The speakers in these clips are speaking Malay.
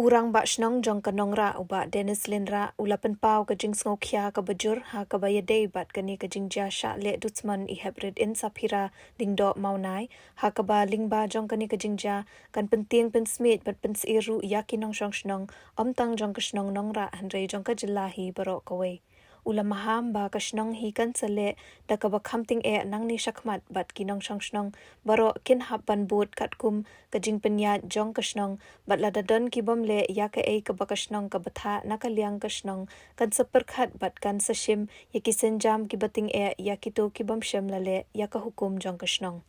urang ba shnong jong kanong ra uba Dennis Lindra ulapan pau ka jing sngokhya ka bajur ha ka bayade bat kani ka jing jasha le dutsman I hybrid in sapira dingdo maunai ha ka ba lingba jong kani ka jing ja kan penting pen smit bat pen siru yakinong shong shnong omtang jong ka shnong nong ra hanre jong ka jilahi baro kawe ulam maham ba ka shnong hi kan sale da ka ba khamting e nang ni shakmat bat kinong shong shnong baro kin hapan bot kat kum ka jing penya jong ka shnong bat la dadon ki bom le ya ka e ka ba ka shnong ka batha nakaliang ka shnong kan saperkhat bat kan sashim ya ki senjam ki bating e ya ki to ki bom shem la le ya ka hukum jong ka shnong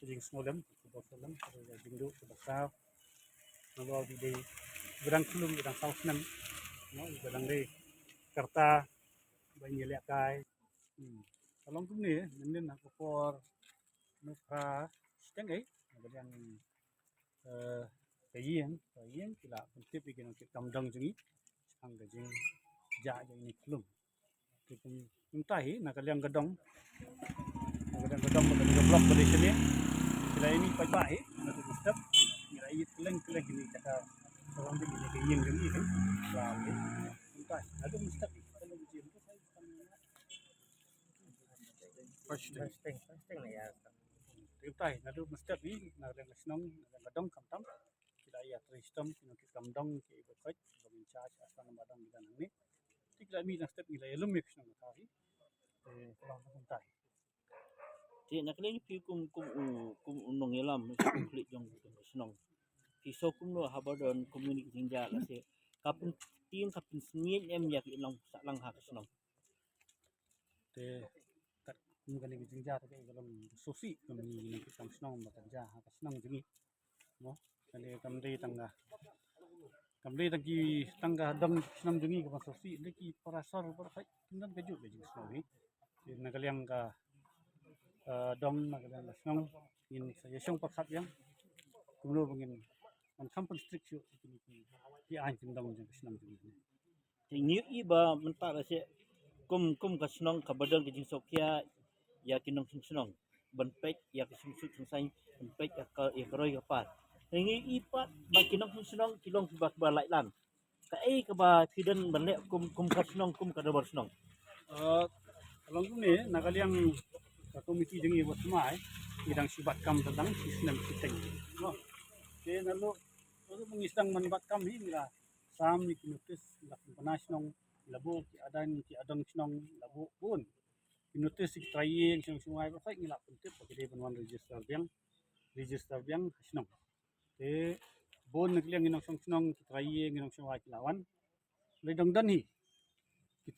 Jing snolem, bosolem, jingdu, bosau, nolo di day, berang sulung, berang sausnan, no, berang day, kerta, banyak lekai, kalau tu ni, mending aku por, nuka, seteng yang kayin, kila, untuk bikin kita kamdang jengi, angga jing, jah jing sulung, kita mintahi, nak kalian gedong, macam blok pada sini. Kila ini baik, nanti step. Kila ini keleng ini cakap orang tu ini kenyang ini kan, lalu entah. Ada step kalau ujian tu saya first thing lah ya. Entah, nanti step ini nanti senang, nanti kadang kamtam. Kila ia sistem, nanti kamdang, kita ikut, bagi charge asal badang di dalam ni. Kila ini step kila elum mix nama kali. Kalau entah. Ti nak lagi pi kum unong yelam klik jong senong. Ki so kum no habadon community jinja la se kapun tin kapun snien em yak ilong salang ha senong. Te kat mungkin ini jinja tapi kalau susi kami ini kita senang bekerja senang jengi. No, kali kami tangga dam senang jengi ke susi lagi parasar parasai nan kaju ke jengi senang ni. Nak kalian ka dom nak kalian senang in saya song pakat yang kulo bangin on kampung strict yo ki anjing dom jengi senang jengi. Ti nyu iba mentak la se kum ka senong ka badon ke jing sokya ya kinong senong. Ban pek ya ke sing sai ban pek ya ka roi ka pat. Ngi ipat ba kinong senong kilong ba lai lan. Ka ka ba kidan ban le kum ka senong kum ka dabar senong. Kalau ni nak kalian komiti jengi buat semai bidang sibat kam tentang sistem sistem. No, jadi lalu mengisang manbat kam ini lah sam ni kinutis lah panas nong labu ki adang nong labu pun kinutis si trying sungai berfait ni lah penting pakai dia penuan register biang nong. Jadi bon nak kalian nong nong trying nong sungai lawan. Ledang dan ni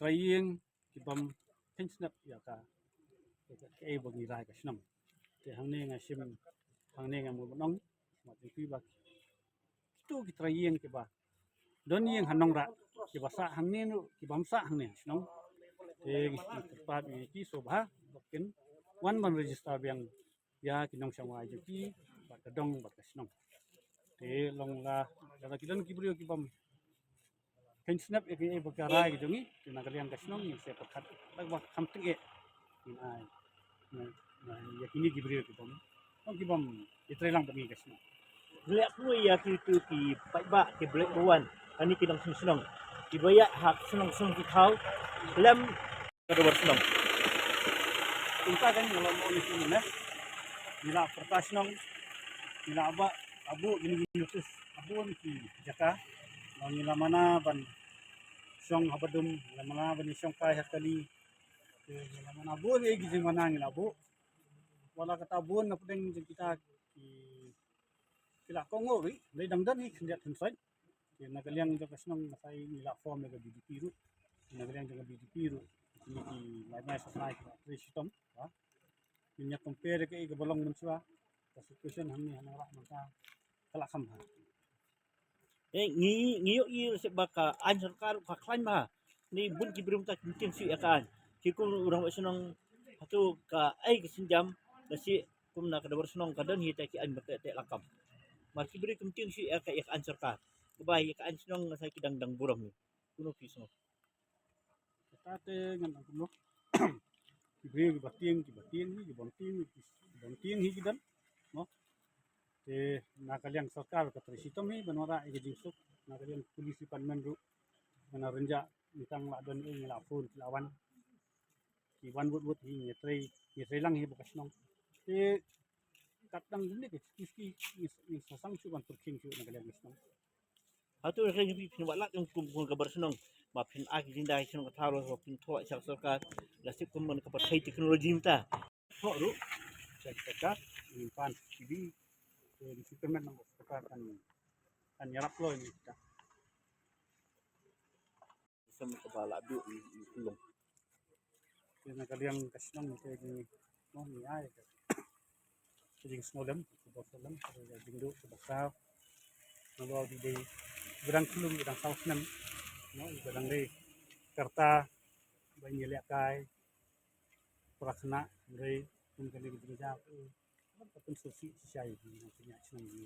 trying kibam snap ya ka cái bagi rai ka snam te hang ne nga sim hang ne nga mo nong ma ti pi ba tu ki trayeng ke ba don yeng hanong ra ki ba sa hang ne nu ki bam sa hang ne snong te pa bi ki so ba bakin wan man register yang ya ki nong sama aja ki ba ka dong ba ka snong te long la la ki don ki brio ki bam kan snap e ba ka rai ki jongi te na kalian ka snong ni se pa khat ba kam ting e in ai ya kini Gibril kita kibam itu lang bagi kasih. Lek ku ya ki tu ki pai ba ki blek buan ani kinong senong. Ki baya hak senong ki kau lem ka dabar senong. Kita kan kalau mau di sini nah, bila pertas nong, bila abu ini nutus abu ni jaka, nila mana ban song habadum, nila mana ban song kai hakali, nila mana abu ni gizing mana nila abu. Wala katabun na puding kita kila kongo ri lay dangdan ni kandiat hansay nagaliang jaga senang masay nila form naga BDP ru nagaliang jaga BDP ru ini ki may sa sai system ha niya compare ke igabalong manswa sa situation hamni hanara maka kala kham ha Ngi yo i se baka an sarkar ka klaim ma ni bun ki brum ta mungkin si akan ki ku urang senong hatu ka ai kesinjam si kum na kadabar senong kadan hi ta ki an bate te lakam mar ki beri kemting si ka ik an sarkar kebai ka an senong sa ki dang buram ni kuno ki so kita te ngan kuno kibri ki batien ni ki bontin ki dan tiang higidan no te nakaliang sarkar katri sitom hi banora igajing suk nakaliang polisi panmen ru mana renja mitang la don ing la phun lawan ki wan but hi ngetrei lang hi bukas nong te katang dini ke kiski ni sasang su ban turking su nakaliang isnong Hatu rasa ni pin wala yung kum kabar senong ma pin ag jinda senong kataro so pin to sak sarkar lasik kum man kapakai teknologi mta ho ru cek tekat impan kibi di superman nang tekat kan yarap lo ini kita sama kepala du ulung kena kaliang kasnong te ni no ni ai jing snodem bosolem jing du sebasau no di day berang kulung berang sausnan no berang day karta banyak lekai prakna day kung kali bijak pun susi siai ni punya senang ni